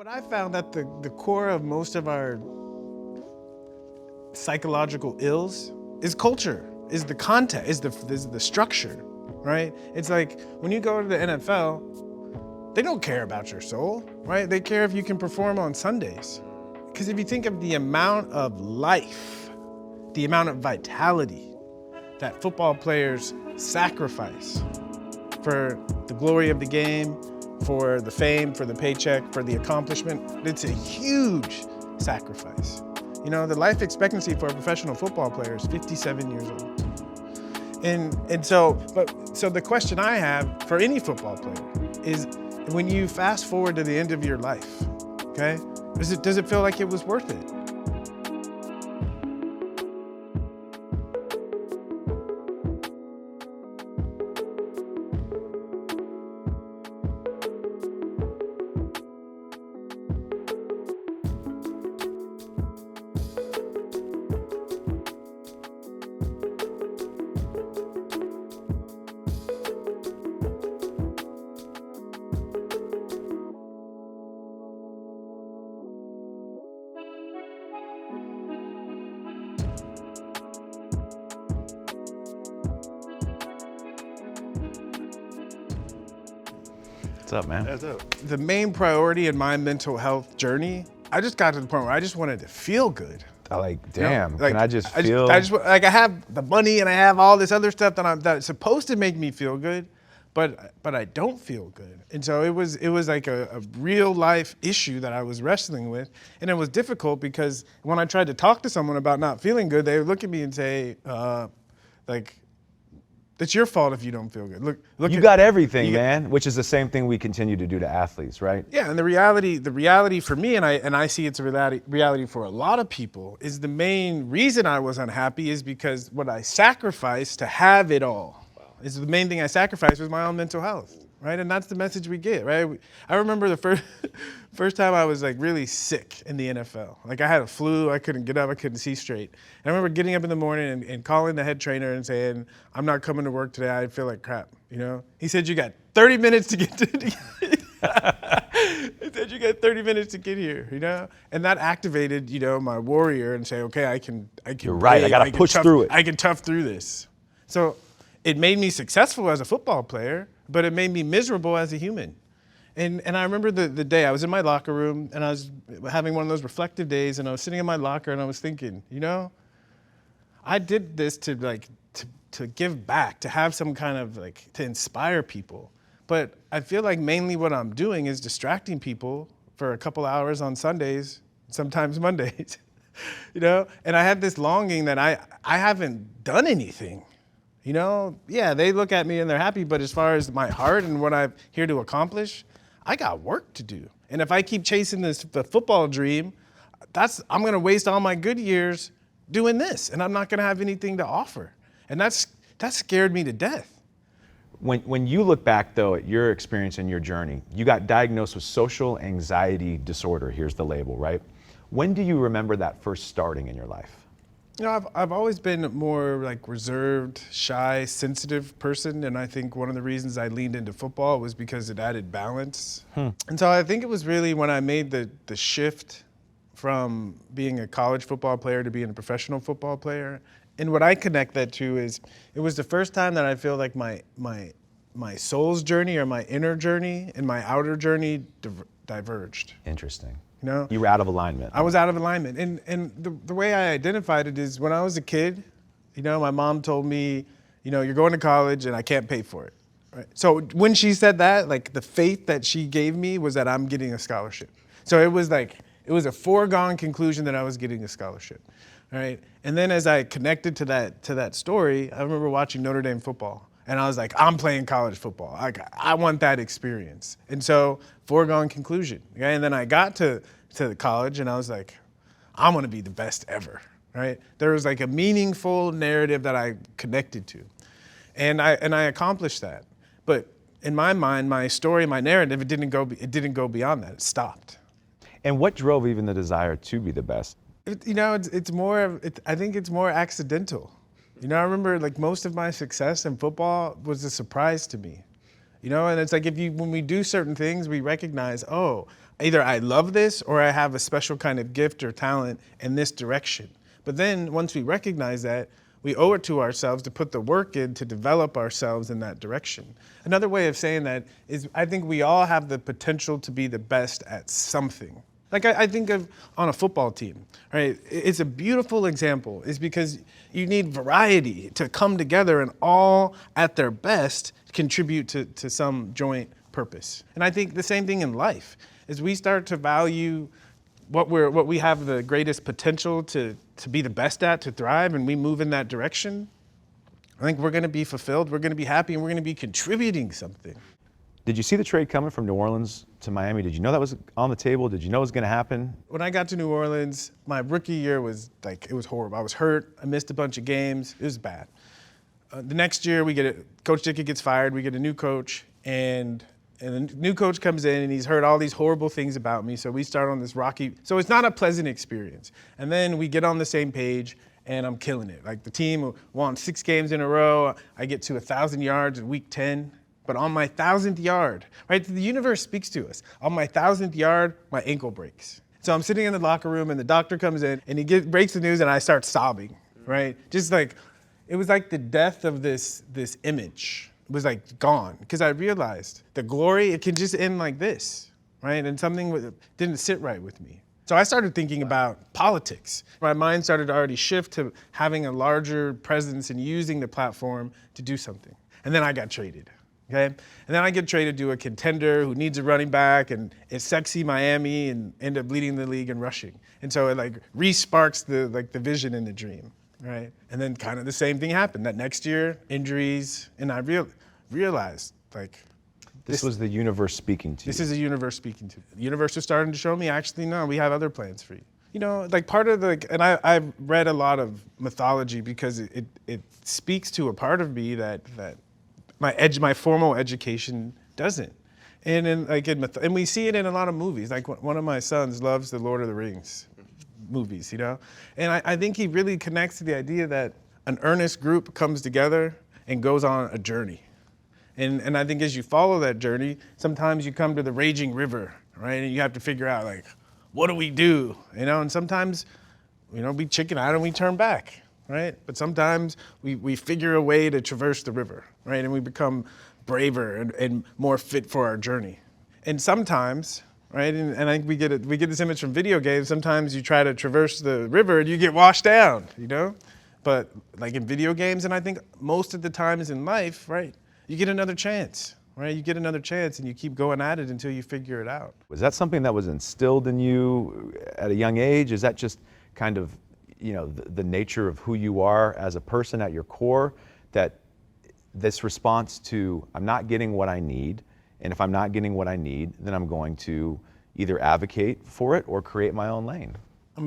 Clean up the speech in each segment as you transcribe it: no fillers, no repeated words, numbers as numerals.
What I found that the core of most of our psychological ills is culture, is the content, is the structure, right? It's like when you go to the NFL, they don't care about your soul, right? They care if you can perform on Sundays. Because if you think of the amount of life, the amount of vitality that football players sacrifice for the glory of the game, for the fame, for the paycheck, for the accomplishment, it's a huge sacrifice. You know, the life expectancy for a professional football player is 57 years old. So the question I have for any football player is, when you fast forward to the end of your life, okay, does it feel like it was worth it? What's up, man? What's up? The main priority in my mental health journey, I just got to the point where I just wanted to feel good. Damn, like, can I just feel? I I have the money and I have all this other stuff that's supposed to make me feel good, but I don't feel good. And so it was like a real life issue that I was wrestling with, and it was difficult because when I tried to talk to someone about not feeling good, they would look at me and say, it's your fault if you don't feel good. Look. You got everything, man. Which is the same thing we continue to do to athletes, right? Yeah, and the reality for me, and I see it's a reality for a lot of people, is the main reason I was unhappy is because what I sacrificed to have it all is the main thing I sacrificed was my own mental health, right? And that's the message we get, right? I remember the first time I was like really sick in the NFL. Like I had a flu, I couldn't get up, I couldn't see straight. And I remember getting up in the morning and calling the head trainer and saying, I'm not coming to work today, I feel like crap, you know? He said, you got 30 minutes to get to He said, you got 30 minutes to get here, you know? And that activated, you know, my warrior and say, okay, I can You're right, I gotta push through it. I can tough through this. So it made me successful as a football player, but it made me miserable as a human. And I remember the day I was in my locker room and I was having one of those reflective days and I was sitting in my locker and I was thinking, you know, I did this to give back, to have some kind of to inspire people. But I feel like mainly what I'm doing is distracting people for a couple hours on Sundays, sometimes Mondays, you know? And I had this longing that I haven't done anything. You know, yeah, they look at me and they're happy, but as far as my heart and what I'm here to accomplish, I got work to do. And if I keep chasing the football dream, I'm gonna waste all my good years doing this, and I'm not gonna have anything to offer. And that scared me to death. When you look back though at your experience and your journey, you got diagnosed with social anxiety disorder, here's the label, right? When do you remember that first starting in your life? You know, I've always been more reserved, shy, sensitive person, and I think one of the reasons I leaned into football was because it added balance. And so I think it was really when I made the shift from being a college football player to being a professional football player. And what I connect that to is it was the first time that I feel like my soul's journey or my inner journey and my outer journey diverged. Interesting. You know? You were out of alignment. I was out of alignment. And the way I identified it is when I was a kid, you know, my mom told me, you know, you're going to college and I can't pay for it. Right? So when she said that, the faith that she gave me was that I'm getting a scholarship. So it was a foregone conclusion that I was getting a scholarship. Right? And then as I connected to that story, I remember watching Notre Dame football. And I was like, I'm playing college football. I want that experience. And so, foregone conclusion. Okay? And then I got to college and I was like, I'm gonna be the best ever, right? There was a meaningful narrative that I connected to. And I accomplished that. But in my mind, my story, my narrative, it didn't go beyond that, it stopped. And what drove even the desire to be the best? I think it's more accidental. You know, I remember most of my success in football was a surprise to me. You know, and it's like when we do certain things, we recognize, oh, either I love this or I have a special kind of gift or talent in this direction. But then once we recognize that, we owe it to ourselves to put the work in to develop ourselves in that direction. Another way of saying that is I think we all have the potential to be the best at something. Like I think of on a football team, right? It's a beautiful example is because you need variety to come together and all at their best contribute to some joint purpose. And I think the same thing in life is we start to value what we have the greatest potential to be the best at, to thrive, and we move in that direction. I think we're going to be fulfilled, we're going to be happy, and we're going to be contributing something. Did you see the trade coming from New Orleans to Miami? Did you know that was on the table? Did you know it was going to happen? When I got to New Orleans, my rookie year was it was horrible. I was hurt. I missed a bunch of games. It was bad. The next year, Coach Dickey gets fired. We get a new coach, and the new coach comes in, and he's heard all these horrible things about me. So we start on this rocky. So it's not a pleasant experience. And then we get on the same page, and I'm killing it. Like the team won 6 games in a row. I get to 1,000 yards in week 10. But on my 1,000th yard, right, the universe speaks to us. On my 1,000th yard, my ankle breaks. So I'm sitting in the locker room, and the doctor comes in, and he breaks the news, and I start sobbing, right? Just like, it was like the death of this image was like gone. Because I realized the glory, it can just end like this, right? And something didn't sit right with me. So I started thinking about politics. My mind started to already shift to having a larger presence and using the platform to do something. And then I got traded. Okay? And then I get traded to a contender who needs a running back, and it's sexy Miami, and end up leading the league in rushing. And so it like re-sparks the vision and the dream, right? And then kind of the same thing happened. That next year, injuries, and I realized like this was the universe speaking to you. This is the universe speaking to me. The universe was starting to show me, actually, no, we have other plans for you. You know, like part of and I've read a lot of mythology because it speaks to a part of me that my formal education doesn't. And we see it in a lot of movies. Like one of my sons loves the Lord of the Rings movies, you know? And I think he really connects to the idea that an earnest group comes together and goes on a journey. And I think as you follow that journey, sometimes you come to the raging river, right? And you have to figure out like, what do we do? You know, and sometimes, you know, we chicken out and we turn back. Right? But sometimes we figure a way to traverse the river, right? And we become braver and more fit for our journey. And sometimes, right, and I think we get this image from video games, sometimes you try to traverse the river and you get washed down, you know? But like in video games, and I think most of the times in life, right, you get another chance, right? You get another chance and you keep going at it until you figure it out. Was that something that was instilled in you at a young age? Is that just kind of, you know, the nature of who you are as a person at your core, that this response to I'm not getting what I need, and if I'm not getting what I need, then I'm going to either advocate for it or create my own lane?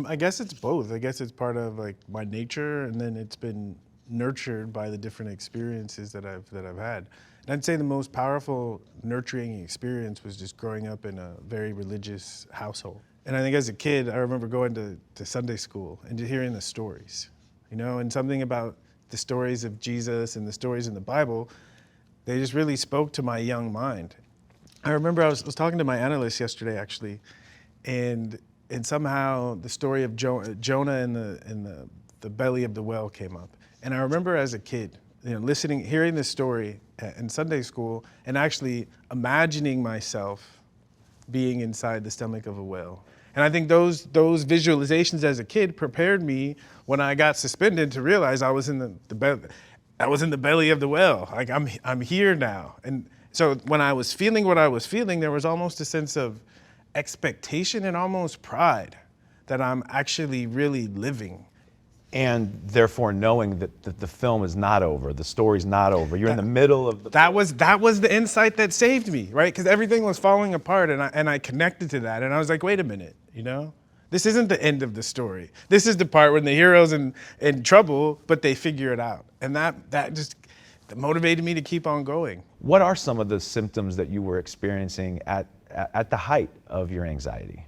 I guess it's both. I guess it's part of like my nature, and then it's been nurtured by the different experiences that I've had. And I'd say the most powerful nurturing experience was just growing up in a very religious household. And I think as a kid, I remember going to Sunday school and just hearing the stories, you know, and something about the stories of Jesus and the stories in the Bible, they just really spoke to my young mind. I remember I was talking to my analyst yesterday, actually, and somehow the story of Jonah in the belly of the whale came up. And I remember as a kid, you know, hearing this story in Sunday school and actually imagining myself being inside the stomach of a whale. And I think those visualizations as a kid prepared me when I got suspended to realize I was in the belly of the whale. Like I'm here now. And so when I was feeling what I was feeling, there was almost a sense of expectation and almost pride that I'm actually really living. And therefore knowing that the film is not over, the story's not over. You're in the middle of the... That was the insight that saved me, right? Because everything was falling apart, and I connected to that. And I was like, wait a minute, you know? This isn't the end of the story. This is the part when the hero's in trouble, but they figure it out. And that just motivated me to keep on going. What are some of the symptoms that you were experiencing at the height of your anxiety?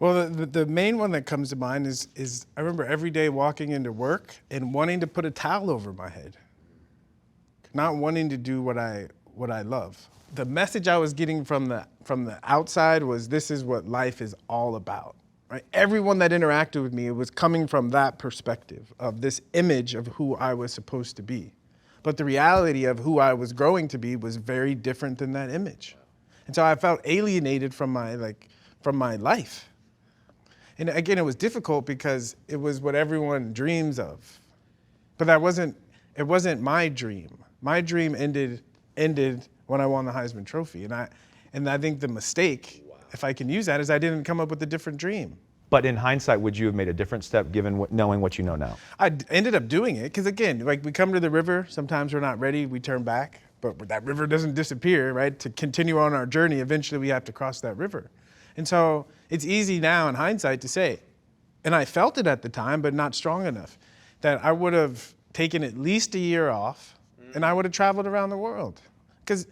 Well, the main one that comes to mind is I remember every day walking into work and wanting to put a towel over my head. Not wanting to do what I what I love. The message I was getting from the outside was, this is what life is all about. Right? Everyone that interacted with me, it was coming from that perspective of this image of who I was supposed to be. But the reality of who I was growing to be was very different than that image. And so I felt alienated from my life. And again, it was difficult because it was what everyone dreams of. But it wasn't my dream. My dream ended when I won the Heisman Trophy. And I think the mistake, if I can use that, is I didn't come up with a different dream. But in hindsight, would you have made a different step given knowing what you know now? I ended up doing it because, again, like we come to the river, sometimes we're not ready, we turn back, but that river doesn't disappear, right? To continue on our journey, eventually we have to cross that river. And so it's easy now in hindsight to say, and I felt it at the time, but not strong enough, that I would have taken at least a year off and I would have traveled around the world. Because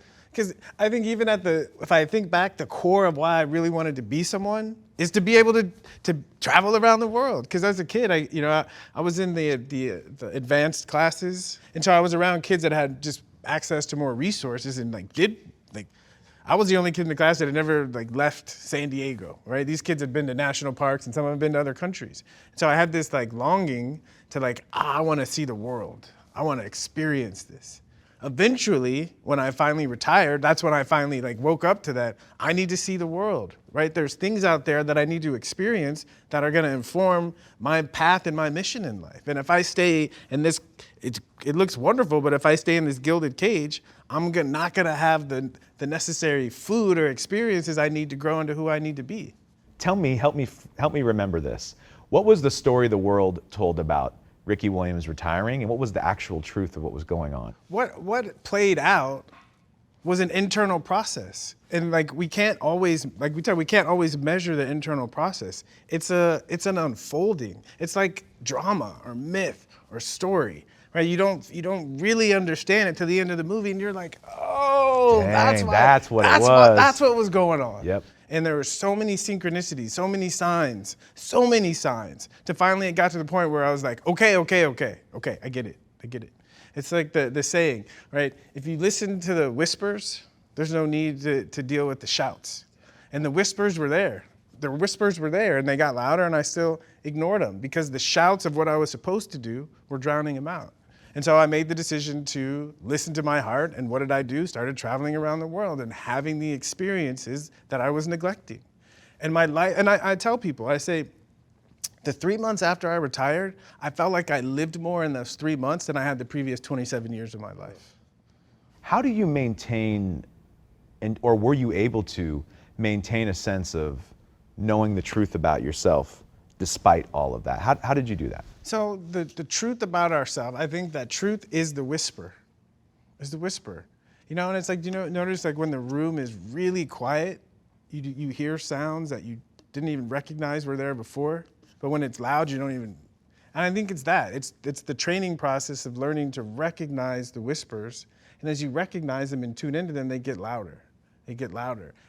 I think even if I think back, the core of why I really wanted to be someone is to be able to travel around the world. Because as a kid, I was in the advanced classes, and so I was around kids that had just access to more resources and I was the only kid in the class that had never left San Diego, right? These kids had been to national parks and some of them had been to other countries. So I had this longing to I want to see the world. I want to experience this. Eventually, when I finally retired, that's when I finally woke up to that. I need to see the world, right? There's things out there that I need to experience that are going to inform my path and my mission in life. And if I stay in this, it looks wonderful, but if I stay in this gilded cage, I'm not going to have the necessary food or experiences I need to grow into who I need to be. Tell me, help me remember this. What was the story the world told about Ricky Williams retiring, and what was the actual truth of what was going on? What played out was an internal process, and we can't always, we can't always measure the internal process. It's an unfolding. It's like drama or myth or story, right? You don't really understand it till the end of the movie, and you're like, oh, Dang, that's what was going on. Yep. And there were so many synchronicities, so many signs, to finally it got to the point where I was like, okay, I get it. It's like the saying, right? If you listen to the whispers, there's no need to deal with the shouts. And the whispers were there. The whispers were there, and they got louder, and I still ignored them because the shouts of what I was supposed to do were drowning them out. And so I made the decision to listen to my heart, and what did I do? Started traveling around the world and having the experiences that I was neglecting. And my life, and I tell people, I say, the 3 months after I retired, I felt like I lived more in those 3 months than I had the previous 27 years of my life. How do you maintain, or were you able to maintain a sense of knowing the truth about yourself despite all of that? How did you do that? So the truth about ourselves, I think that truth is the whisper. Is the whisper. And it's notice when the room is really quiet, you hear sounds that you didn't even recognize were there before. But when it's loud, you don't even. And I think it's that. It's the training process of learning to recognize the whispers. And as you recognize them and tune into them, they get louder. And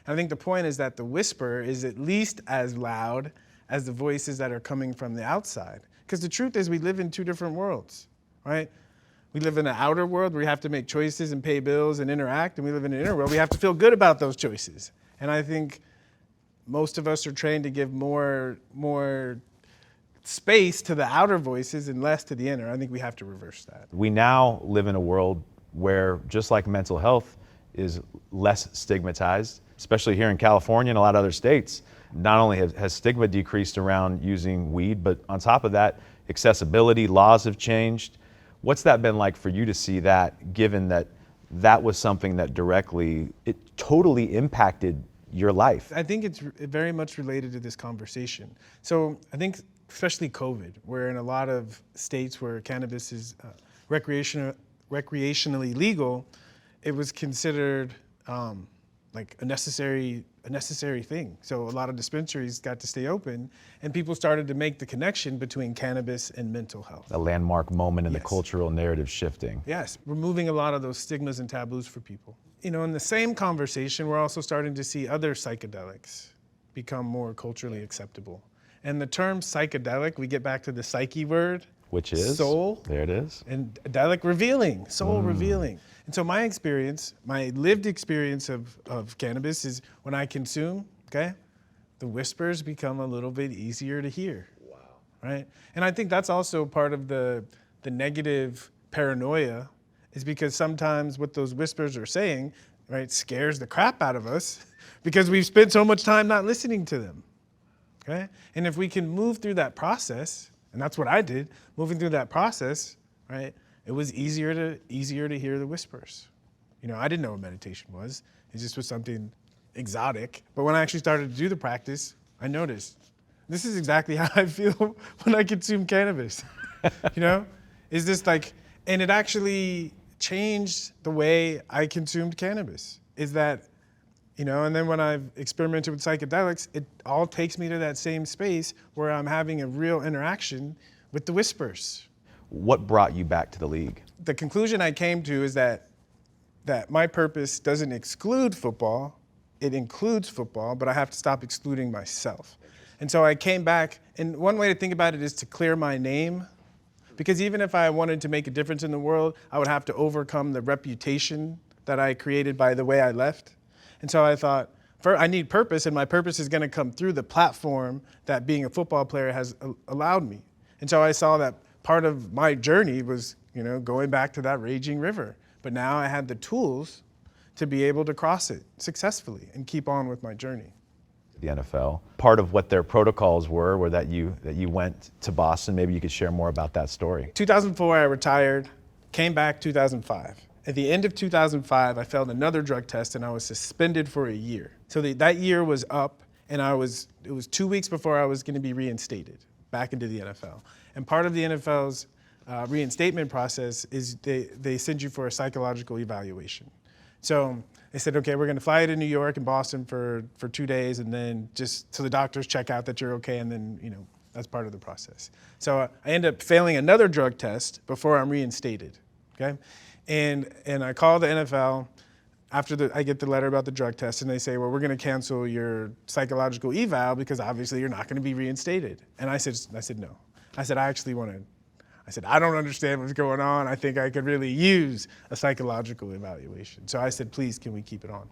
I think the point is that the whisper is at least as loud as the voices that are coming from the outside. Because the truth is we live in two different worlds, right? We live in an outer world where we have to make choices and pay bills and interact, and we live in an inner world. We have to feel good about those choices. And I think most of us are trained to give more space to the outer voices and less to the inner. I think we have to reverse that. We now live in a world where, just like mental health is less stigmatized, especially here in California and a lot of other states, not only has stigma decreased around using weed, but on top of that, accessibility, laws have changed. What's that been like for you to see that, given that that was something that it totally impacted your life? I think it's very much related to this conversation. So I think especially COVID, where in a lot of states where cannabis is recreationally legal, it was considered a necessary thing. So a lot of dispensaries got to stay open, and people started to make the connection between cannabis and mental health. A landmark moment in Yes. the cultural narrative shifting. Yes, removing a lot of those stigmas and taboos for people. In the same conversation, we're also starting to see other psychedelics become more culturally acceptable. And the term psychedelic, we get back to the psyche word. Which is? Soul. There it is. And revealing, soul revealing. And so my experience, my lived experience of cannabis is when I consume, okay, the whispers become a little bit easier to hear. Wow. Right? And I think that's also part of the negative paranoia, is because sometimes what those whispers are saying, right, scares the crap out of us because we've spent so much time not listening to them. Okay? And if we can move through that process, and that's what I did, moving through that process, right, it was easier to hear the whispers. You know, I didn't know what meditation was. It just was something exotic. But when I actually started to do the practice, I noticed this is exactly how I feel when I consume cannabis. You know, is this like, and it actually changed the way I consumed cannabis. Is that, you know, and then when I've experimented with psychedelics, it all takes me to that same space where I'm having a real interaction with the whispers. What brought you back to the league? The conclusion I came to is that my purpose doesn't exclude football, it includes football, but I have to stop excluding myself. And so I came back, and one way to think about it is to clear my name, because even if I wanted to make a difference in the world, I would have to overcome the reputation that I created by the way I left. And so I thought, I need purpose, and my purpose is gonna come through the platform that being a football player has allowed me. And so I saw that part of my journey was, you know, going back to that raging river. But now I had the tools to be able to cross it successfully and keep on with my journey. The NFL. Part of what their protocols were that you went to Boston. Maybe you could share more about that story. 2004, I retired, came back 2005. At the end of 2005, I failed another drug test and I was suspended for a year. So that year was up, and it was 2 weeks before I was gonna be reinstated back into the NFL. And part of the NFL's reinstatement process is they send you for a psychological evaluation. So they said, okay, we're gonna fly you to New York and Boston for 2 days, and then just so the doctors check out that you're okay, and then, you know, that's part of the process. So I end up failing another drug test before I'm reinstated, okay? And I call the NFL after I get the letter about the drug test, and they say, well, we're gonna cancel your psychological eval because obviously you're not gonna be reinstated. And I said no. I said, I don't understand what's going on. I think I could really use a psychological evaluation. So I said, please, can we keep it on?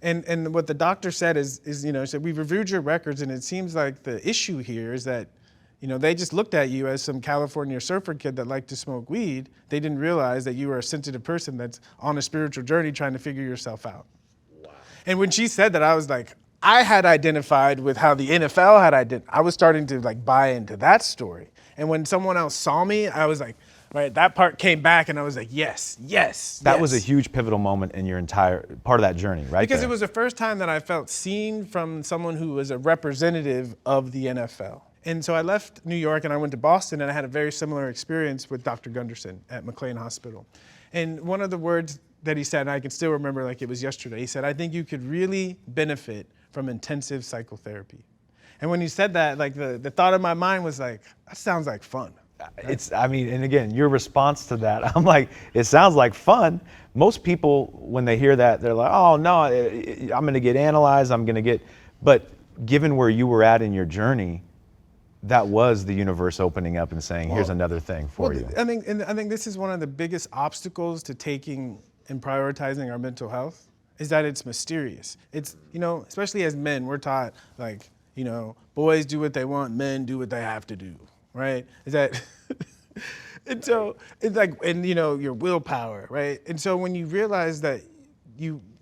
And what the doctor said is, you know, said, we've reviewed your records, and it seems like the issue here is that, you know, they just looked at you as some California surfer kid that liked to smoke weed. They didn't realize that you were a sensitive person that's on a spiritual journey trying to figure yourself out. Wow. And when she said that, I was like, I had identified with how the NFL had identified. I was starting to like buy into that story. And when someone else saw me, I was like, right, that part came back, and I was like, yes. That was a huge pivotal moment in your entire part of that journey, right? Because it was the first time that I felt seen from someone who was a representative of the NFL. And so I left New York and I went to Boston, and I had a very similar experience with Dr. Gunderson at McLean Hospital. And one of the words that he said, and I can still remember like it was yesterday, he said, I think you could really benefit from intensive psychotherapy. And when he said that, like the thought in my mind was like, that sounds like fun. I mean, and again, your response to that, I'm like, it sounds like fun. Most people, when they hear that, they're like, oh no, I'm gonna get analyzed, but given where you were at in your journey, that was the universe opening up and saying, here's another thing for you. I think this is one of the biggest obstacles to taking and prioritizing our mental health, is that it's mysterious. It's, you know, especially as men, we're taught like, you know, boys do what they want, men do what they have to do, right? Is that, and so it's like, and you know, your willpower, right? And so when you realize that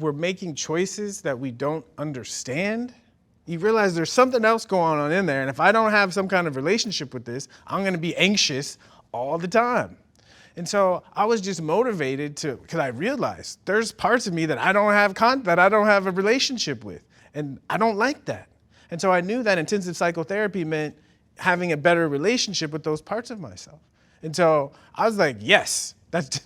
we're making choices that we don't understand, you realize there's something else going on in there. And if I don't have some kind of relationship with this, I'm gonna be anxious all the time. And so I was just motivated because I realized there's parts of me that I don't have a relationship with. And I don't like that. And so I knew that intensive psychotherapy meant having a better relationship with those parts of myself. And so I was like, yes, that's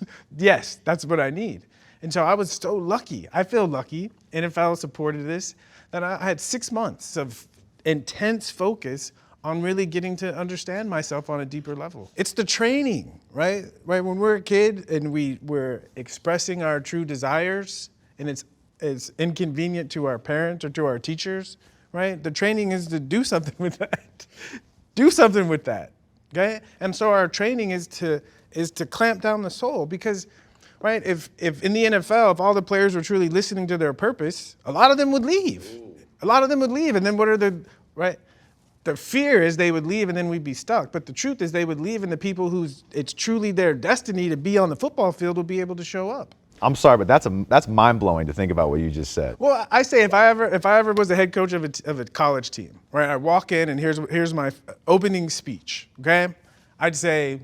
what I need. And so I was so lucky. I feel lucky, NFL supported this, that I had 6 months of intense focus on really getting to understand myself on a deeper level. It's the training, right? When we're a kid and we're expressing our true desires, and it's inconvenient to our parents or to our teachers, right? The training is to do something with that. Do something with that. okay? And so our training is to clamp down the soul, because, right, if in the NFL, if all the players were truly listening to their purpose, a lot of them would leave. A lot of them would leave, and then what are right? The fear is they would leave and then we'd be stuck. But the truth is they would leave, and the people who's it's truly their destiny to be on the football field will be able to show up. I'm sorry, but that's mind-blowing to think about what you just said. Well, I say if I ever was the head coach of a college team, right? I walk in and here's my opening speech, okay? I'd say,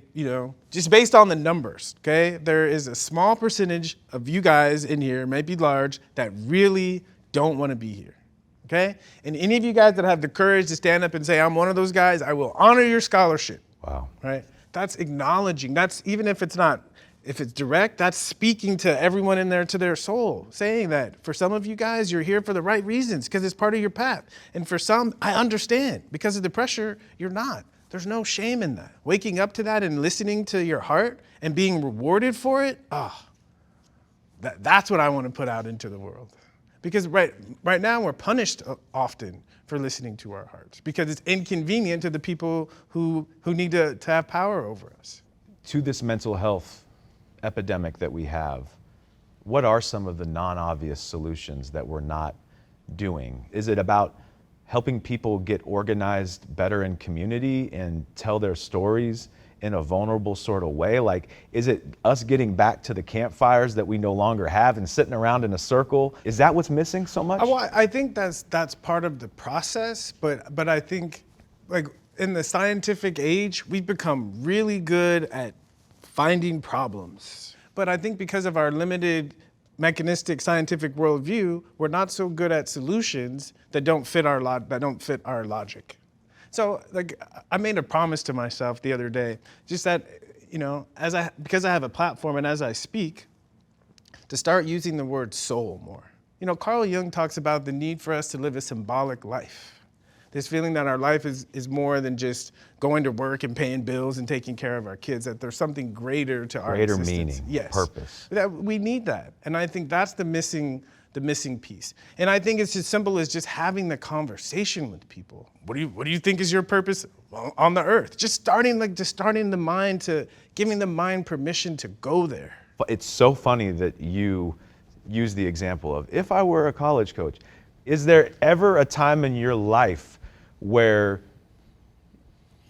just based on the numbers, okay? There is a small percentage of you guys in here, might be large, that really don't want to be here, okay? And any of you guys that have the courage to stand up and say, I'm one of those guys, I will honor your scholarship. Wow. Right? That's acknowledging. That's, even if it's direct, that's speaking to everyone in there, to their soul, saying that for some of you guys, you're here for the right reasons because it's part of your path. And for some, I understand, because of the pressure, you're not. There's no shame in that. Waking up to that and listening to your heart and being rewarded for it, that's what I want to put out into the world. Because right now we're punished often for listening to our hearts, because it's inconvenient to the people who need to have power over us. To this mental health epidemic that we have, what are some of the non-obvious solutions that we're not doing? Is it about helping people get organized better in community and tell their stories in a vulnerable sort of way? Like, is it us getting back to the campfires that we no longer have and sitting around in a circle? Is that what's missing so much? Well, I think that's part of the process, but I think, like, in the scientific age, we've become really good at finding problems. But I think because of our limited mechanistic scientific worldview, we're not so good at solutions that don't fit our logic. So, like, I made a promise to myself the other day, just that, because I have a platform and as I speak, to start using the word soul more. Carl Jung talks about the need for us to live a symbolic life. This feeling that our life is more than just going to work and paying bills and taking care of our kids, that there's something greater to our existence. Greater meaning, yes. Purpose. That we need that. And I think that's the missing piece. And I think it's as simple as just having the conversation with people. What do you think is your purpose on the earth? Just starting the mind, to giving the mind permission to go there. It's so funny that you use the example of, if I were a college coach. Is there ever a time in your life where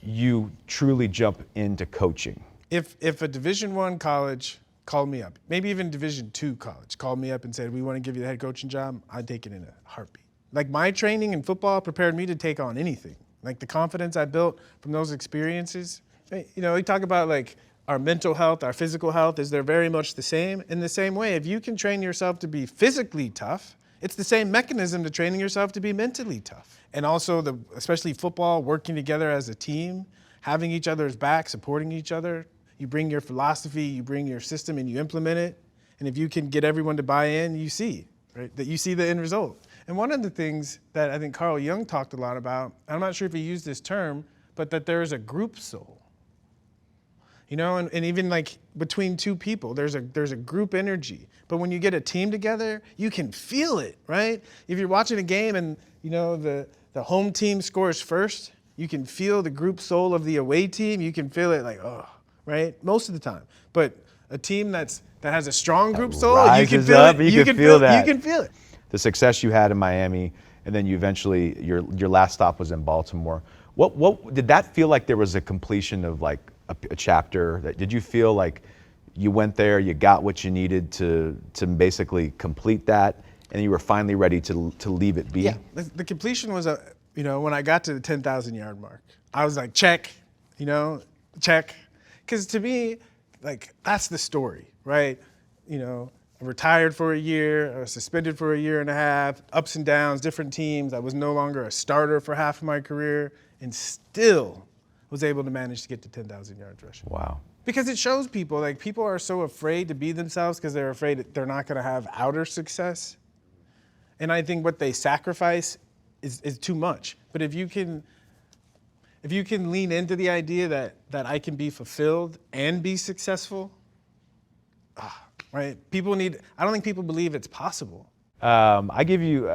you truly jump into coaching? If a Division I college called me up, maybe even Division II college called me up and said, we want to give you the head coaching job, I'd take it in a heartbeat. Like, my training in football prepared me to take on anything. Like, the confidence I built from those experiences. We talk about, like, our mental health, our physical health, they're very much the same. In the same way, if you can train yourself to be physically tough, it's the same mechanism to training yourself to be mentally tough. And also, especially football, working together as a team, having each other's back, supporting each other. You bring your philosophy, you bring your system, and you implement it. And if you can get everyone to buy in, you see, right? That you see the end result. And one of the things that I think Carl Jung talked a lot about, I'm not sure if he used this term, but that there is a group soul. And even like between two people, there's a group energy. But when you get a team together, you can feel it, right? If you're watching a game and the home team scores first, you can feel the group soul of the away team. You can feel it like, right? Most of the time. But a team that has a strong group soul, you can feel it. You can feel that. You can feel it. The success you had in Miami, and then you eventually, your last stop was in Baltimore. What did that feel like? There was a completion of like a chapter? Did you feel like you went there, you got what you needed to basically complete that, and you were finally ready to leave it be? Yeah, the completion was when I got to the 10,000 yard mark, I was like, check, check. Because to me, like, that's the story, right? I retired for a year, I was suspended for a year and a half, ups and downs, different teams. I was no longer a starter for half of my career, and still was able to manage to get to 10,000 yard rushing. Wow. Because it shows people, like, people are so afraid to be themselves because they're afraid that they're not going to have outer success. And I think what they sacrifice is too much. But if you can lean into the idea that I can be fulfilled and be successful, right? I don't think people believe it's possible. I give you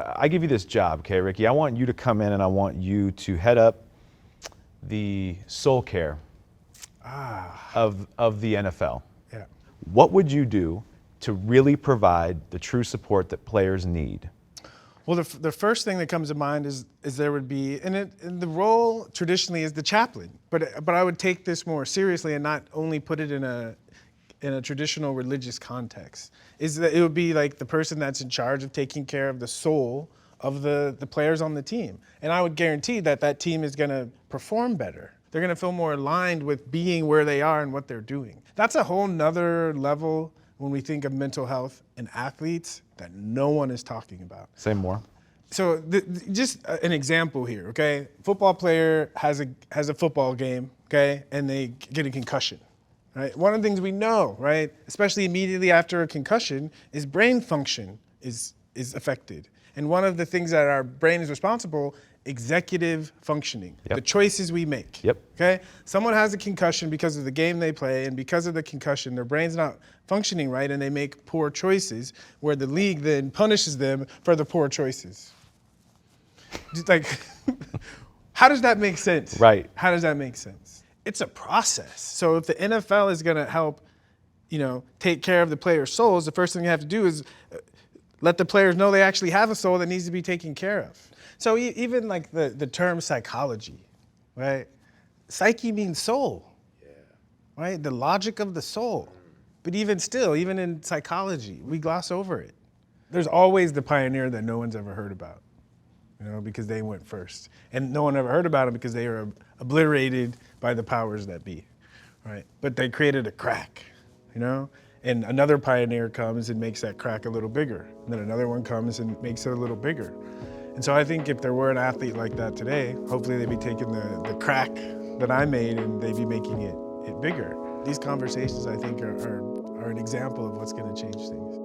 this job, okay, Ricky? I want you to come in and I want you to head up the soul care of the NFL. Yeah. What would you do to really provide the true support that players need? Well, the first thing that comes to mind is there would be, and the role traditionally is the chaplain, but I would take this more seriously and not only put it in a traditional religious context. Is that it would be like the person that's in charge of taking care of the soul of the players on the team, and I would guarantee that team is going to perform better. They're going to feel more aligned with being where they are and what they're doing. That's a whole nother level when we think of mental health in athletes that no one is talking about. Say more. So just an example here, okay? Football player has a football game, okay, and they get a concussion, right? One of the things we know, right, especially immediately after a concussion, is brain function is affected. And one of the things that our brain is responsible, executive functioning, Yep. the choices we make. Yep. Okay? Someone has a concussion because of the game they play, and because of the concussion, their brain's not functioning right, and they make poor choices, where the league then punishes them for the poor choices. Just like, how does that make sense? Right. How does that make sense? It's a process. So if the NFL is going to help, take care of the players' souls, the first thing you have to do is let the players know they actually have a soul that needs to be taken care of. So even like the term psychology, right? Psyche means soul, right? The logic of the soul. But even still, even in psychology, we gloss over it. There's always the pioneer that no one's ever heard about, because they went first. And no one ever heard about them because they were obliterated by the powers that be, right? But they created a crack, And another pioneer comes and makes that crack a little bigger. And then another one comes and makes it a little bigger. And so I think if there were an athlete like that today, hopefully they'd be taking the crack that I made and they'd be making it bigger. These conversations, I think, are an example of what's going to change things.